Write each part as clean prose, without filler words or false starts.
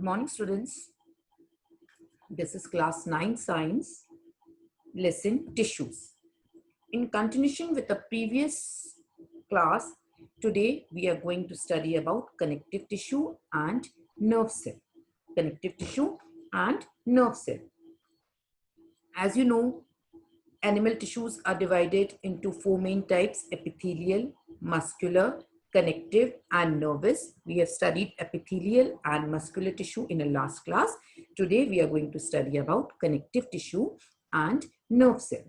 morning, students. This is class 9 science lesson tissues. In continuation with the previous class, today we are going to study about connective tissue and nerve cell. Connective tissue and nerve cell. As you know, animal tissues are divided into four main types: epithelial, muscular, connective, and nervous. We have studied epithelial and muscular tissue in a last class. Today we are going to study about connective tissue and nerve cell.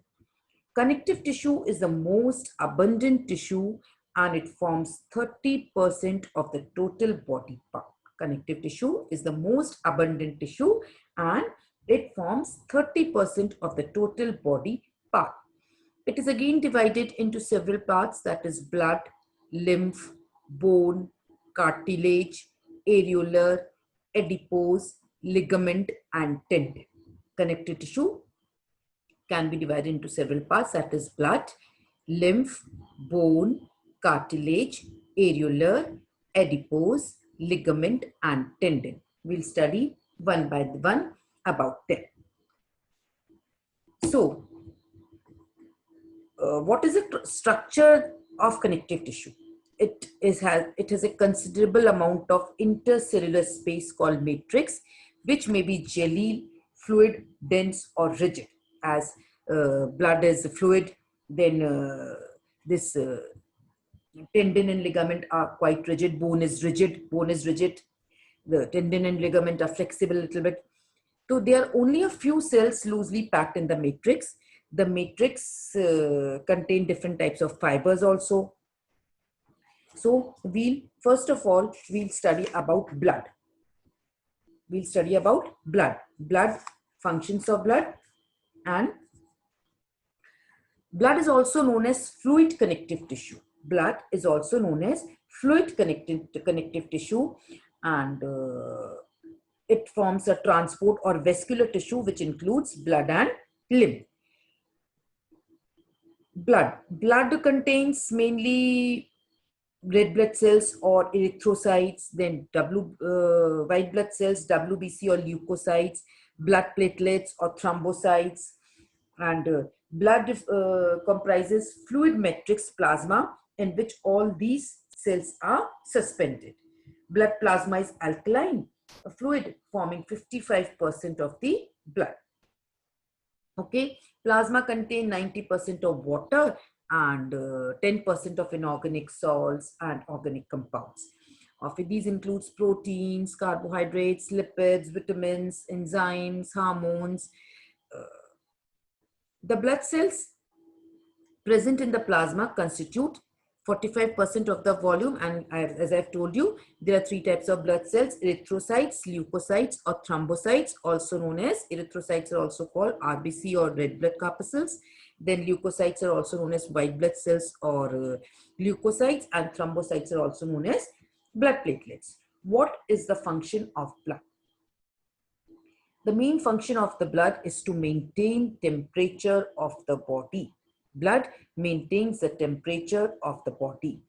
Connective tissue is the most abundant tissue and it forms 30% of the total body part. Connective tissue is the most abundant tissue and it forms 30% of the total body part. It is again divided into several parts, that is blood, lymph, bone, cartilage, areolar, adipose, ligament, and tendon. Connective tissue can be divided into several parts, that is blood, lymph, bone, cartilage, areolar, adipose, ligament, and tendon. We'll study one by one about them. So, what is the structure of connective tissue? It has a considerable amount of intercellular space called matrix, which may be jelly, fluid, dense, or rigid. As blood is fluid, then this tendon and ligament are quite rigid. Bone is rigid. The tendon and ligament are flexible a little bit. So there are only a few cells loosely packed in the matrix. The matrix contain different types of fibers also. So first of all, we'll study about blood. We'll study about blood. Blood, functions of blood, and blood is also known as fluid connective tissue. Blood is also known as fluid connective tissue, and it forms a transport or vascular tissue which includes blood and lymph. Blood contains mainly red blood cells or erythrocytes, then white blood cells, WBC or leukocytes, blood platelets or thrombocytes, and blood comprises fluid matrix plasma in which all these cells are suspended. Blood plasma is alkaline, a fluid forming 55% of the blood. Okay, plasma contains 90% of water and 10% of inorganic salts and organic compounds. These includes proteins, carbohydrates, lipids, vitamins, enzymes, hormones. The blood cells present in the plasma constitute 45% of the volume, and as I've told you, there are three types of blood cells: erythrocytes, leukocytes, or thrombocytes, also known as erythrocytes are also called RBC or red blood corpuscles. Then leukocytes are also known as white blood cells or leukocytes, and thrombocytes are also known as blood platelets. What is the function of blood? The main function of the blood is to maintain temperature of the body. Blood maintains the temperature of the body,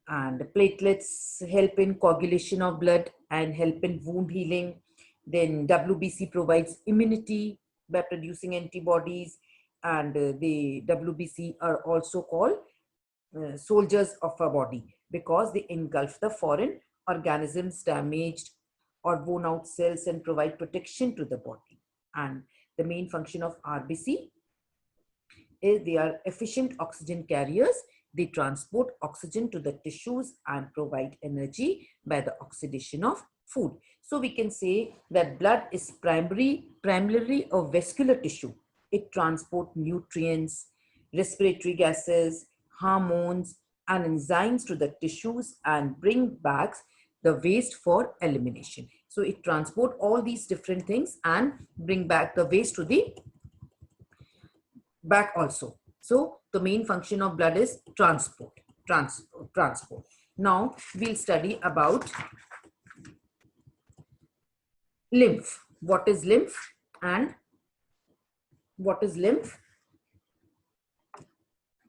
and platelets help in coagulation of blood and help in wound healing. Then WBC provides immunity by producing antibodies, and the WBC are also called soldiers of our body because they engulf the foreign organisms, damaged or worn out cells, and provide protection to the body. And the main function of RBC is they are efficient oxygen carriers. They transport oxygen to the tissues and provide energy by the oxidation of food. So we can say that blood is primarily a vascular tissue. It transports nutrients, respiratory gases, hormones, and enzymes to the tissues and bring back the waste for elimination. So it transports all these different things and bring back the waste to the back also. So the main function of blood is transport. Now we'll study about lymph. What is lymph and what is lymph?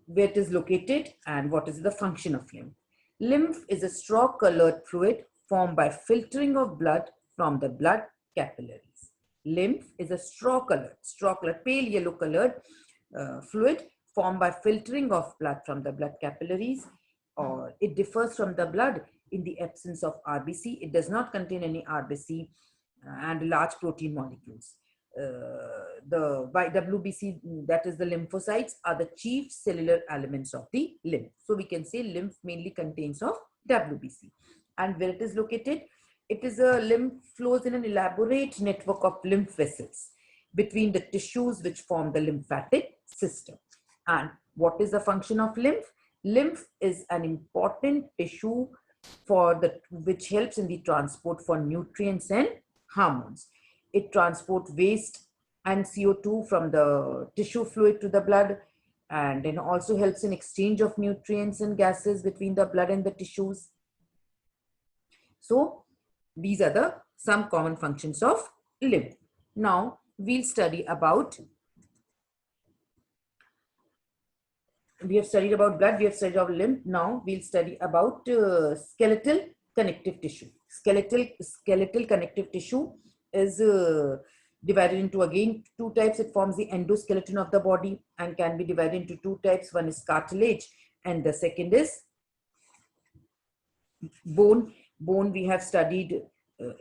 Where it is located and what is the function of lymph? Lymph is a straw-colored fluid formed by filtering of blood from the blood capillaries. Lymph is a straw-colored, pale yellow colored fluid formed by filtering of blood from the blood capillaries, or it differs from the blood in the absence of RBC. It does not contain any RBC and large protein molecules. The WBC, that is the lymphocytes, are the chief cellular elements of the lymph. So we can say lymph mainly contains of WBC. And where it is located? It is a lymph flows in an elaborate network of lymph vessels between the tissues which form the lymphatic system. And what is the function of lymph? Lymph is an important tissue which helps in the transport for nutrients and hormones. It transports waste and CO2 from the tissue fluid to the blood, and then also helps in exchange of nutrients and gases between the blood and the tissues. So these are some common functions of lymph. Now we'll study about, we have studied about blood, we have studied about lymph. Now we'll study about skeletal connective tissue. Skeletal connective tissue is divided into again two types. It forms the endoskeleton of the body and can be divided into two types. One is cartilage and the second is bone. Bone we have studied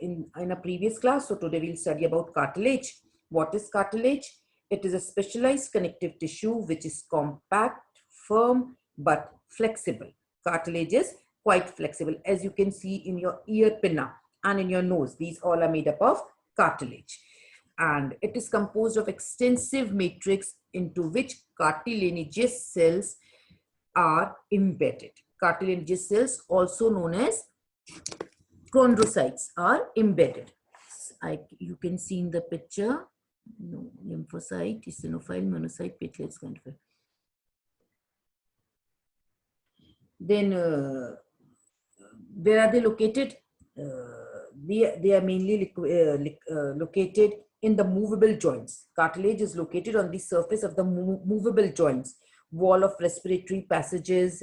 in a previous class. So today we'll study about cartilage. What is cartilage? It is a specialized connective tissue which is compact, firm, but flexible. Cartilage is quite flexible, as you can see in your ear pinna and in your nose. These all are made up of cartilage. And it is composed of extensive matrix into which cartilaginous cells are embedded. Cartilaginous cells, also known as chondrocytes, are embedded. You can see in the picture, lymphocyte, eosinophile, monocyte, platelets, kind of. Then where are they located? They are mainly located in the movable joints. Cartilage is located on the surface of the movable joints, wall of respiratory passages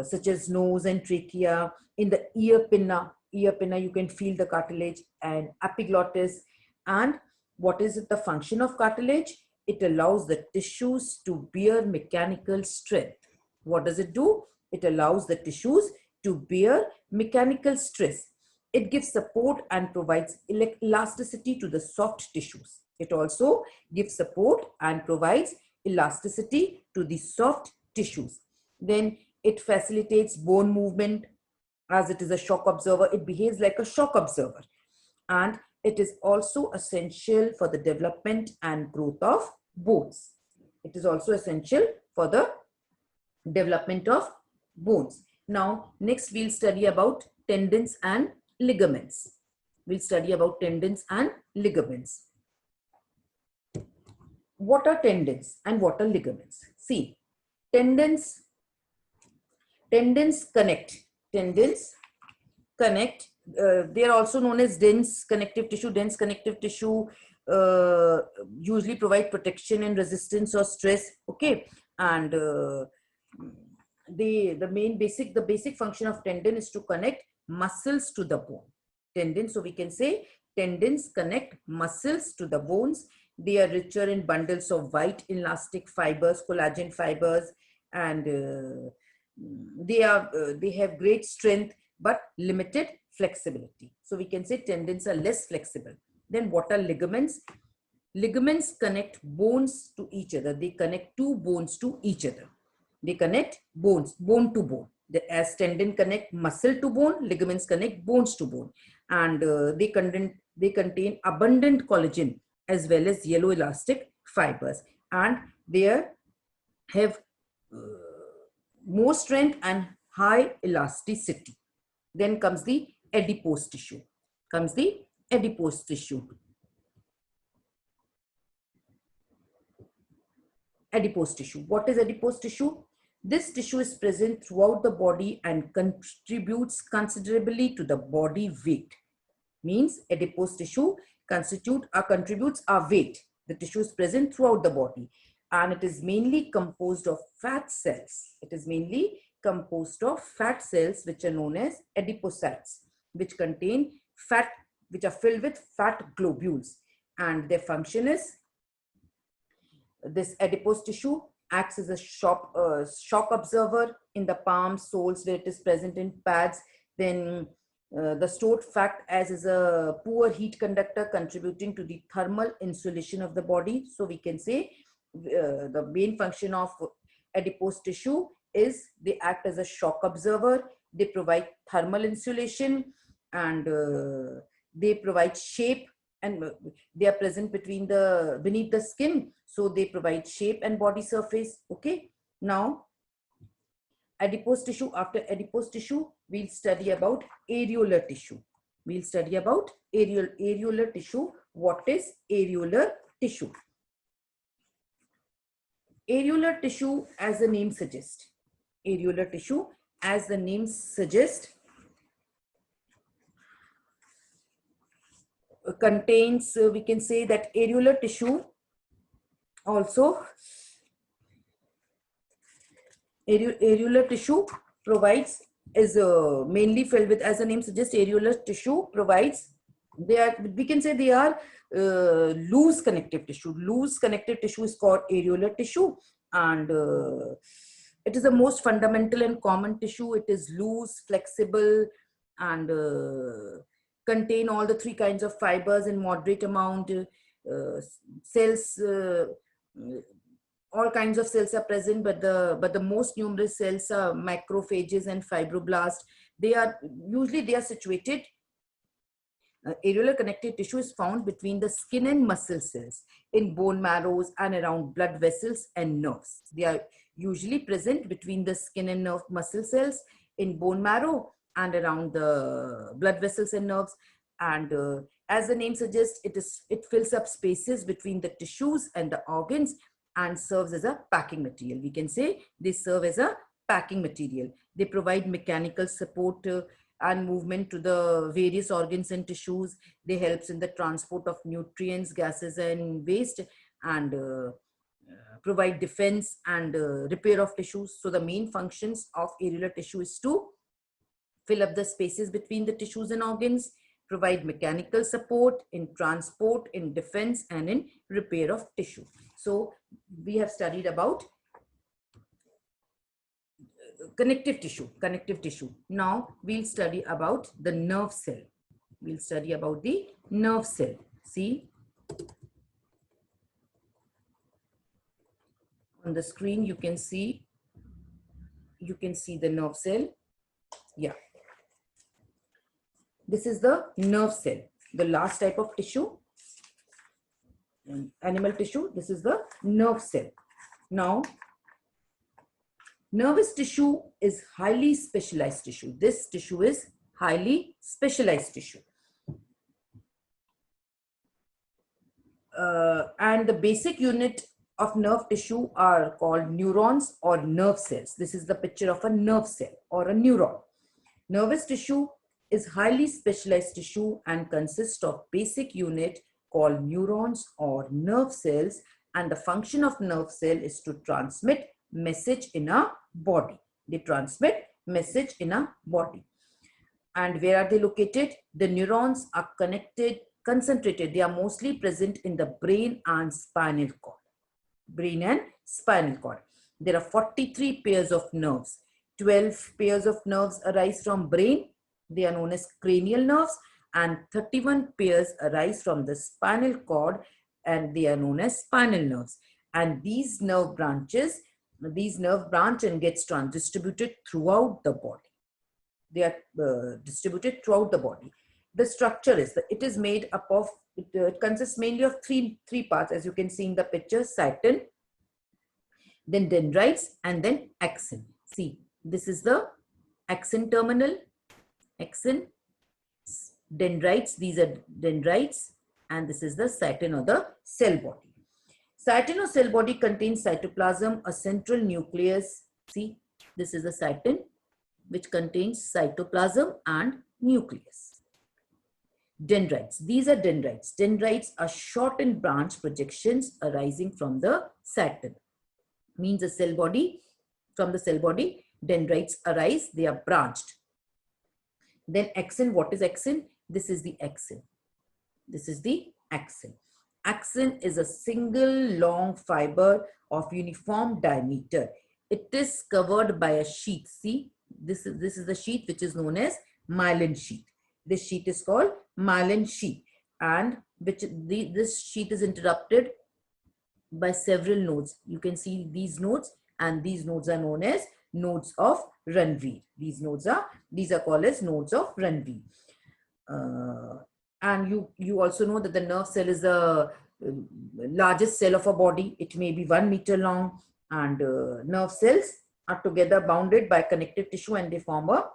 such as nose and trachea, in the ear pinna. You can feel the cartilage, and epiglottis. And what is the function of cartilage? It allows the tissues to bear mechanical strength. What does it do? It allows the tissues to bear mechanical stress. It gives support and provides elasticity to the soft tissues. It also gives support and provides elasticity to the soft tissues. Then it facilitates bone movement. As it is a shock absorber, it behaves like a shock absorber. And it is also essential for the development and growth of bones. It is also essential for the development of bones. Now, next we'll study about tendons and ligaments. We'll study about tendons and ligaments. What are tendons and what are ligaments? See, tendons connect. Tendons connect. They are also known as dense connective tissue. Dense connective tissue usually provide protection and resistance or stress. Okay, and the basic function of tendon is to connect muscles to the bone. Tendons, so we can say tendons connect muscles to the bones. They are richer in bundles of white elastic fibers, collagen fibers, and they have great strength but limited flexibility. So we can say tendons are less flexible. Then what are ligaments? Ligaments connect bones to each other. They connect two bones to each other. They connect bones, bone to bone. As tendon connect muscle to bone, ligaments connect bones to bone. And they contain abundant collagen as well as yellow elastic fibers. And they have more strength and high elasticity. Then comes the adipose tissue. Adipose tissue. What is adipose tissue? This tissue is present throughout the body and contributes considerably to the body weight. Means adipose tissue contributes our weight. The tissue is present throughout the body and it is mainly composed of fat cells. Which are known as adipocytes, which contain fat which are filled with fat globules, and their function is this adipose tissue acts as a shock absorber in the palms, soles where it is present in pads. Then the stored fat as a poor heat conductor contributing to the thermal insulation of the body. So we can say the main function of adipose tissue is they act as a shock absorber, they provide thermal insulation, and they provide shape, and they are present beneath the skin, so they provide shape and body surface. Okay, now adipose tissue. After adipose tissue, we'll study about areolar tissue. We'll study about areolar tissue. What is areolar tissue? Areolar tissue, as the name suggests, areolar tissue, as the name suggests, contains, we can say that areolar tissue also, areolar tissue provides, is mainly filled with, as the name suggests, areolar tissue provides, we can say they are loose connective tissue. Loose connective tissue is called areolar tissue, and it is the most fundamental and common tissue. It is loose, flexible, and contain all the three kinds of fibers in moderate amount. Cells, all kinds of cells are present, but the most numerous cells are macrophages and fibroblasts. They are situated. Areolar connective tissue is found between the skin and muscle cells, in bone marrows, and around blood vessels and nerves. They are usually present between the skin and nerve muscle cells, in bone marrow, and around the blood vessels and nerves. And as the name suggests, it fills up spaces between the tissues and the organs and serves as a packing material. We can say they serve as a packing material. They provide mechanical support and movement to the various organs and tissues. They help in the transport of nutrients, gases, and waste, and provide defense and repair of tissues. So the main functions of areolar tissue is to fill up the spaces between the tissues and organs, provide mechanical support in transport, in defense, and in repair of tissue. So we have studied about connective tissue. Now we'll study about the nerve cell. We'll study about the nerve cell. See, on the screen you can see the nerve cell. Yeah, this is the nerve cell, the last type of tissue, animal tissue. This is the nerve cell. Now, nervous tissue is highly specialized tissue. This tissue is highly specialized tissue. And the basic unit of nerve tissue are called neurons or nerve cells. This is the picture of a nerve cell or a neuron. Nervous tissue is highly specialized tissue and consists of basic unit called neurons or nerve cells, and the function of nerve cell is to transmit message in a body. They transmit message in a body. And where are they located? The neurons are concentrated. They are mostly present in the brain and spinal cord. Brain and spinal cord. There are 43 pairs of nerves. 12 pairs of nerves arise from brain. They are known as cranial nerves, and 31 pairs arise from the spinal cord, and they are known as spinal nerves. And these nerve branch and gets distributed throughout the body. They are distributed throughout the body. The structure is it is made up of, it consists mainly of three parts, as you can see in the picture: cytin, then dendrites, and then axon. See, this is the axon terminal, axon, dendrites, these are dendrites, and this is the cytin or the cell body. Cytin or cell body contains cytoplasm, a central nucleus. See, this is the cytin, which contains cytoplasm and nucleus. Dendrites, these are dendrites. Dendrites are short and branch projections arising from the cytin. Means a cell body, from the cell body, dendrites arise, they are branched. Then axon, what is axon? This is the axon. This is the axon. Axon is a single long fiber of uniform diameter. It is covered by a sheath. See, this is the sheath which is known as myelin sheath. This sheath is called myelin sheath, and this sheath is interrupted by several nodes. You can see these nodes, and these nodes are known as nodes of Ranvier. These are called as nodes of Ranvier. And you also know that the nerve cell is the largest cell of a body. It may be 1 meter long, and nerve cells are together bounded by connective tissue, and they form a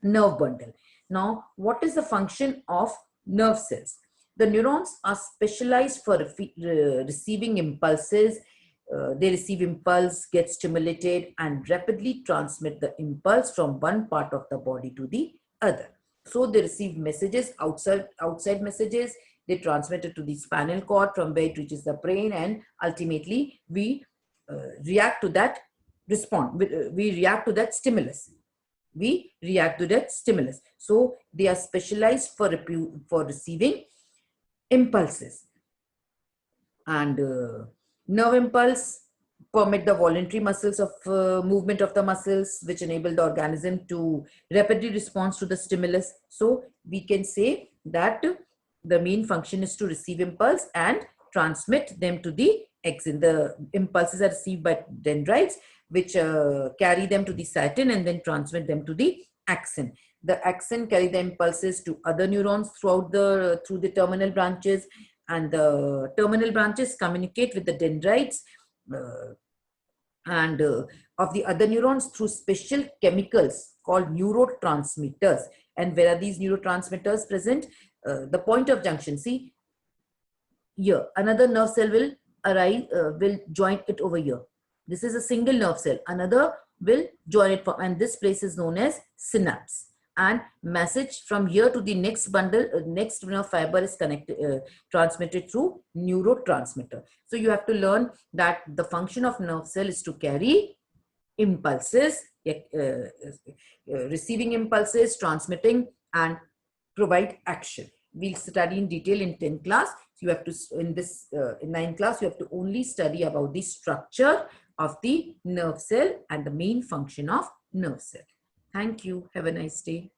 nerve bundle. Now, what is the function of nerve cells? The neurons are specialized for receiving impulses. They receive impulse, get stimulated, and rapidly transmit the impulse from one part of the body to the other. So they receive messages, outside messages. They transmit it to the spinal cord, from where it reaches the brain, and ultimately we react to that we react to that stimulus. So they are specialized for receiving impulses. And nerve impulse permit the voluntary muscles of movement of the muscles, which enable the organism to rapidly respond to the stimulus. So we can say that the main function is to receive impulse and transmit them to the axon. The impulses are received by dendrites, which carry them to the cytid and then transmit them to the axon. The axon carry the impulses to other neurons through the terminal branches, and the terminal branches communicate with the dendrites of the other neurons through special chemicals called neurotransmitters. And where are these neurotransmitters present? The point of junction. See, here another nerve cell will join it over here. This is a single nerve cell. Another will join it, and this place is known as synapse. And message from here to the next bundle, next nerve fiber is transmitted through neurotransmitter. So you have to learn that the function of nerve cell is to carry impulses, receiving impulses, transmitting, and provide action. We'll study in detail in 10th class. You have to, in 9th class, you have to only study about the structure of the nerve cell and the main function of nerve cell. Thank you. Have a nice day.